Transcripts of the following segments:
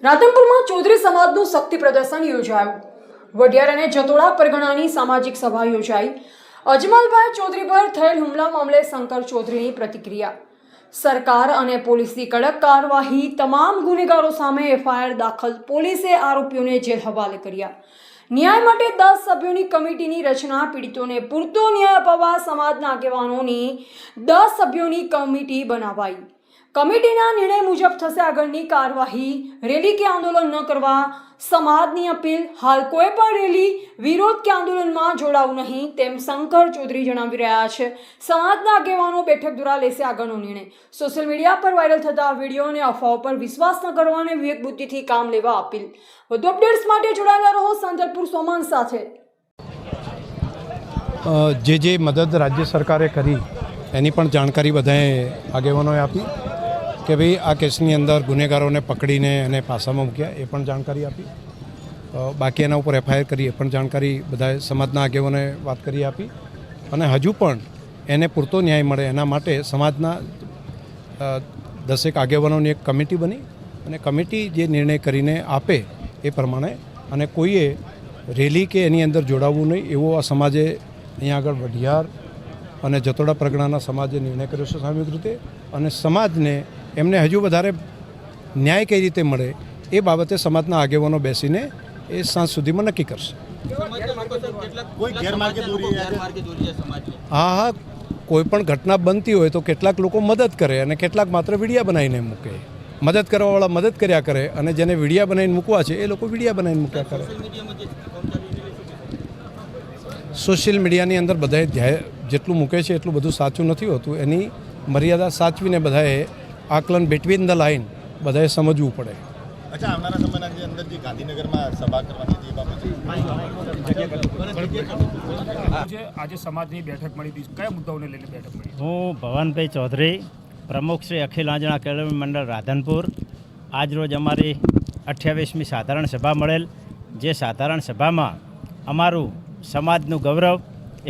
રાધનપુરમાં ચૌધરી સમાજનું શક્તિ પ્રદર્શન યોજાયું। વઢિયાર અને જતોડા પરગણાની સામાજિક સભા યોજાઈ। અજમલભાઈ ચૌધરી પર થયેલ હુમલા મામલે શંકર ચૌધરીની પ્રતિક્રિયા। સરકાર અને પોલીસની કડક કાર્યવાહી। તમામ ગુનેગારો સામે એફઆઈઆર દાખલ। પોલીસે આરોપીઓને જેલ હવાલે કર્યા। ન્યાય માટે 10 સભ્યોની કમિટીની રચના। પીડિતોને પૂરતો ન્યાય અપાવવા સમાજના આગેવાનોની 10 સભ્યોની કમિટી બનાવાઈ। કમિટીના નિર્ણય મુજબ થશે આગળની કાર્યવાહી। રેલી કે આંદોલન ન કરવા સમાજની અપીલ। હાલ કોઈ પણ રેલી, વિરોધ કે આંદોલનમાં જોડાવું નહીં તેમ શંકર ચૌધરી જણાવી રહ્યા છે। સમાજના આગેવાનો બેઠક દ્વારા લેશે આગળનો નિર્ણય। સોશિયલ મીડિયા પર વાયરલ થતા વિડીયો અને અફવાઓ પર વિશ્વાસ ન કરવા અને વિવેક બુદ્ધિથી કામ લેવા અપીલ। વધુ અપડેટ્સ માટે જોડાયેલા રહો સાંતલપુર સોમાન સાથે। જે મદદ રાજ્ય સરકારે કરી એની પણ જાણકારી બધાએ આગેવાનોએ આપી કે ભાઈ આ કેસની અંદર ગુનેગારોને પકડીને એને પાસામાં મૂક્યા, એ પણ જાણકારી આપી। બાકી એના ઉપર એફઆઈઆર કરી, એ પણ જાણકારી બધાએ સમાજના આગેવાનોએ વાત કરી આપી। અને હજુ પણ એને પૂરતો ન્યાય મળે એના માટે સમાજના 10 આગેવાનોની એક કમિટી બની અને કમિટી જે નિર્ણય કરીને આપે એ પ્રમાણે, અને કોઈએ રેલી કે એની અંદર જોડાવવું નહીં એવો આ સમાજે અહીંયા આગળ વઢિયાર અને જતોડા પરગણાના સમાજે નિર્ણય કર્યો છે સામૂહિક રીતે। અને સમાજને એમને હજુ વધારે ન્યાય કઈ રીતે મળે એ બાબતે સમાજના આગેવાનો બેસીને એ સાંજ સુધીમાં નક્કી કરશે। હા, કોઈ પણ ઘટના બનતી હોય તો કેટલાક લોકો મદદ કરે અને કેટલાક માત્ર વિડીયા બનાવીને મૂકે। મદદ કરવાવાળા મદદ કર્યા કરે અને જેને વિડીયા બનાવીને મૂકવા છે એ લોકો વિડીયા બનાવીને મૂક્યા કરે। સોશિયલ મીડિયાની અંદર બધાએ જેટલું મૂકે છે એટલું બધું સાચું નથી હોતું। એની મર્યાદા સાચવીને બધાએ આકલન બિટવીન ધ લાઇન બધાએ સમજવું પડે। અચ્છા, આવનારા સમયના અંદર જે ગાંધીનગરમાં સભા કરવાની હતી આજે સમાજની બેઠક મળી હતી, કયા મુદ્દાઓને લઈને બેઠક મળી? હું ભવનભાઈ ચૌધરી, પ્રમુખ શ્રી અખિલ આંજણા કેળવણી મંડળ રાધનપુર। આજરોજ અમારી 28મી સાધારણ સભા મળેલ, જે સાધારણ સભામાં અમારું સમાજનું ગૌરવ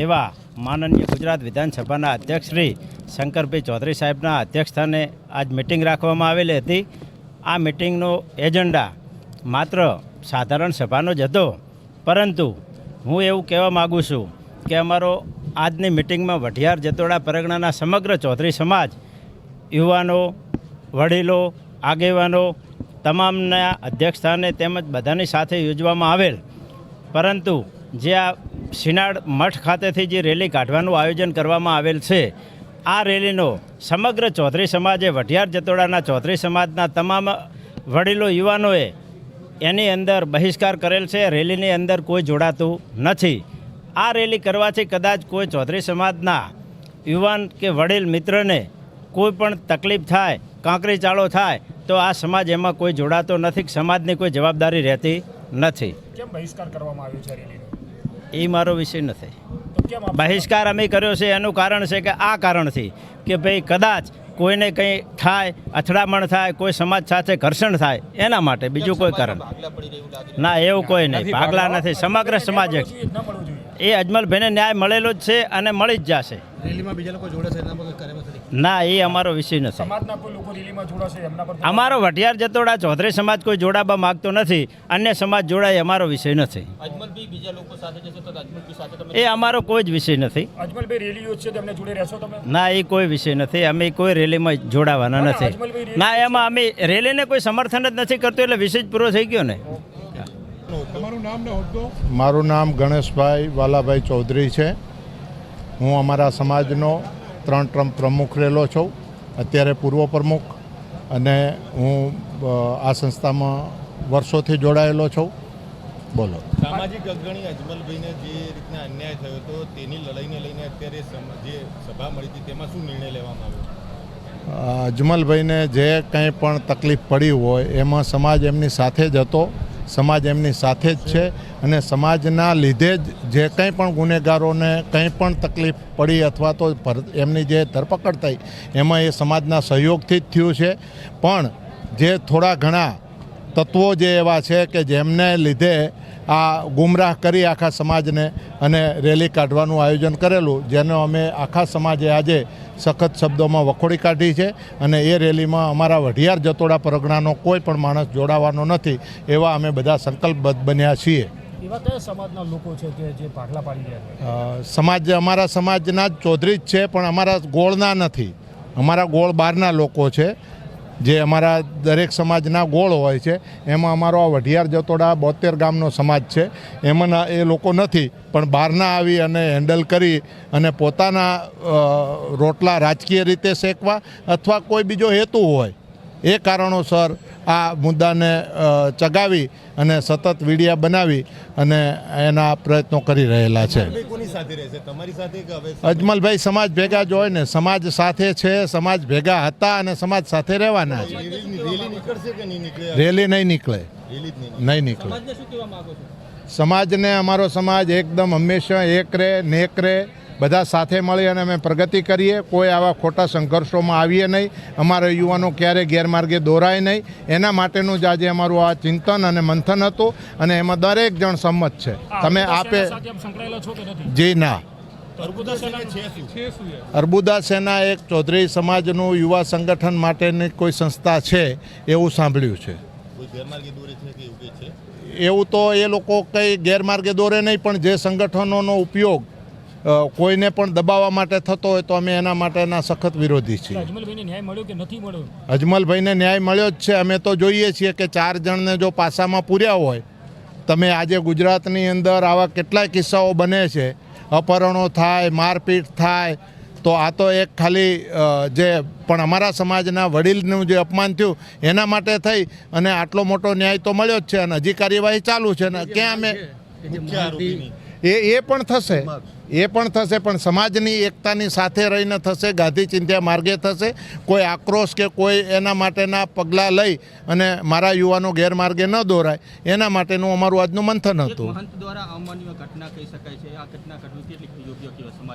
એવા માનનીય ગુજરાત વિધાનસભાના અધ્યક્ષ શ્રી શંકરભાઈ ચૌધરી સાહેબના અધ્યક્ષસ્થાને આજ મિટિંગ રાખવામાં આવેલી હતી। આ મિટિંગનો એજન્ડા માત્ર સાધારણ સભાનો જ હતો, પરંતુ હું એવું કહેવા માગું છું કે અમારો આજની મિટિંગમાં વઢિયાર જતોડા પરગણાના સમગ્ર ચૌધરી સમાજ, યુવાનો, વડીલો, આગેવાનો તમામના અધ્યક્ષસ્થાને તેમજ બધાની સાથે યોજવામાં આવેલ, પરંતુ જે આ શિનાળ મઠ ખાતેથી જે રેલી કાઢવાનું આયોજન કરવામાં આવેલ છે, આ રેલીનો સમગ્ર ચૌધરી સમાજે, વઢિયાર જતોડાના ચૌધરી સમાજના તમામ વડીલો, યુવાનોએ એની અંદર બહિષ્કાર કરેલ છે। રેલીની અંદર કોઈ જોડાતું નથી। આ રેલી કરવાથી કદાચ કોઈ ચૌધરી સમાજના યુવાન કે વડીલ મિત્રને કોઈ પણ તકલીફ થાય, કાંકરી ચાળો થાય તો આ સમાજ એમાં કોઈ જોડાતો નથી। સમાજની કોઈ જવાબદારી રહેતી નથી। કેમ બહિષ્કાર કરવામાં આવ્યો છે રેલીનો? એ મારો વિષય નથી। બહિષ્કાર અમે કર્યો છે એનું કારણ છે કે આ કારણથી કે ભાઈ કદાચ કોઈને કંઈ થાય, અથડામણ થાય, કોઈ સમાજ સાથે ઘર્ષણ થાય એના માટે, બીજું કોઈ કારણ ના, એવું કોઈ નહીં, ભાગલા નથી। સમગ્ર સમાજ એ અજમલભાઈને ન્યાય મળેલો જ છે અને મળી જ જશે। ના, એ અમારો વિષય નથી। અમારો વઢિયાર જતોડા ચૌધરી સમાજ કોઈ જોડાવા માગતો નથી, અન્ય સમાજ જોડાય અમારો વિષય નથી। એ અમારો કોઈ જ વિષય નથી। ના, એ કોઈ વિષય નથી। અમે કોઈ રેલીમાં જોડાવાના નથી। ના, એમાં અમે રેલીને કોઈ સમર્થન જ નથી કરતો, એટલે વિષય જ પૂરો થઈ ગયો ને। મારું નામ ગણેશભાઈ વાલાભાઈ ચૌધરી છે। હું અમારા સમાજનો 3 ટર્મ પ્રમુખ રહેલો છું, અત્યારે પૂર્વ પ્રમુખ, અને હું આ સંસ્થામાં વર્ષોથી જોડાયેલો છું। બોલો। સામાજિક અગ્રણી અજમલભાઈને જે રીતના અન્યાય થયો હતો તેની લડાઈને લઈને અત્યારે જે સભા મળી હતી તેમાં શું નિર્ણય લેવામાં આવ્યો? અજમલભાઈને જે કંઈ પણ તકલીફ પડી હોય એમાં સમાજ એમની સાથે જ હતો, સમાજ એમની સાથે જ છે, અને સમાજના લીધે જ જે કંઈ પણ ગુનેગારોને કંઈ પણ તકલીફ પડી અથવા તો એમની જે ધરપકડ થઈ એમાં એ સમાજના સહયોગથી જ થયું છે। પણ જે થોડા ઘણા તત્વો જે એવા છે કે જેમને લીધે આ ગુમરાહ કરી આખા સમાજને અને રેલી કાઢવાનું આયોજન કરેલું, જેનો અમે આખા સમાજે આજે સખત શબ્દોમાં વખોડી કાઢી છે અને એ રેલીમાં અમારા વઢિયાર જતોડા પરગણાનો કોઈ પણ માણસ જોડાવાનો નથી એવા અમે બધા સંકલ્પબદ્ધ બન્યા છીએ. એવા કયા સમાજના લોકો છે કે જે ભાગલા પાડી રહ્યા છે? સમાજ અમારા સમાજના જ ચૌધરી જ છે, પણ અમારા ગોળના નથી. અમારા ગોળ બહારના લોકો છે, જે અમારા દરેક સમાજના ગોળ હોય છે. એમાં અમારો આ વઢિયાર જતોડા 72 ગામનો સમાજ છે, એમાંના એ લોકો નથી, પણ બહારના આવી અને હેન્ડલ કરી અને પોતાના રોટલા રાજકીય રીતે શેકવા અથવા કોઈ બીજો હેતુ હોય એ કારણોસર આ મુદ્દાને ચગાવી અને સતત વિડીયા બનાવી અને એના પ્રયત્નો કરી રહેલા છે. અજમલભાઈ સમાજ ભેગા જ હોય ને, સમાજ સાથે છે, સમાજ ભેગા હતા અને સમાજ સાથે રહેવાના છે. રેલી નહીં નીકળે, નહીં નીકળે. સમાજને અમારો સમાજ એકદમ હંમેશા એક રહે, નેક રહે, બધા સાથે મળી અને અમે પ્રગતિ કરીએ. કોઈ આવા ખોટા સંઘર્ષોમાં આવીએ નહીં. અમારા યુવાનો ક્યારે ગેરમાર્ગે દોરાય નહીં, એના માટેનું જ આજે અમારું આ ચિંતન અને મંથન હતું અને એમાં દરેક જણ સંમત છે. તમે આપે જી ના. અર્બુદા સેના એક ચૌધરી સમાજનું યુવા સંગઠન માટેની કોઈ સંસ્થા છે એવું સાંભળ્યું છે. એવું તો એ લોકો કંઈ ગેરમાર્ગે દોરે નહીં, પણ જે સંગઠનોનો ઉપયોગ કોઈને પણ દબાવવા માટે થતો હોય તો અમે એના માટેના સખત વિરોધી છીએ. અજમલભાઈને ન્યાય મળ્યો કે નથી મળ્યો? અજમલભાઈને ન્યાય મળ્યો જ છે. અમે તો જોઈએ છીએ કે 4 જણને જો પાસામાં પૂર્યા હોય, તમે આજે ગુજરાતની અંદર આવા કેટલાય કિસ્સાઓ બને છે, અપહરણો થાય, મારપીટ થાય, તો આ તો એક ખાલી જે પણ અમારા સમાજના વડીલનું જે અપમાન થયું એના માટે થઈ અને આટલો મોટો ન્યાય તો મળ્યો જ છે અને હજી કાર્યવાહી ચાલુ છે ને ક્યાં અમે એ પણ થશે, એ પણ થશે, પણ સમાજની એકતાની સાથે રહીને થશે, ગાંધી ચિંધ્યા માર્ગે થશે. કોઈ આક્રોશ કે કોઈ એના માટેના પગલાં લઈ અને મારા યુવાનો ગેરમાર્ગે ન દોરાય એના માટેનું અમારું આજનું મંથન હતું.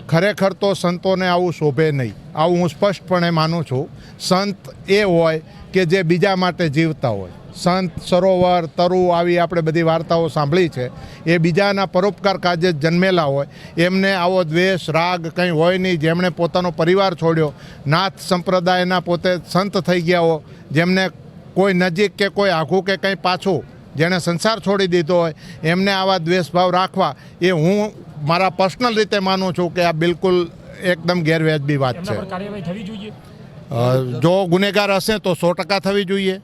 ખરેખર તો સંતોને આવું શોભે નહીં, આવું હું સ્પષ્ટપણે માનું છું. સંત એ હોય કે જે બીજા માટે જીવતા હોય. સંત, સરોવર, તરુ આવી આપણે બધી વાર્તાઓ સાંભળી છે. એ બીજાના પરોપકાર કાજે જન્મેલા હોય. એમને આવો દ્વેષ, રાગ કંઈ હોય નહીં. જેમણે પોતાનો પરિવાર છોડ્યો, નાથ સંપ્રદાયના પોતે સંત થઈ ગયા હો, જેમને કોઈ નજીક કે કોઈ આઘું કે કંઈ પાછું, જેણે સંસાર છોડી દીધો હોય, એમને આવા દ્વેષભાવ રાખવા એ હું મારા પર્સનલ રીતે માનું છું કે આ બિલકુલ એકદમ ગેરવ્યાજબી વાત છે. કાર્યવાહી થવી જોઈએ. જો ગુનેગાર હશે તો 100% થવી જોઈએ.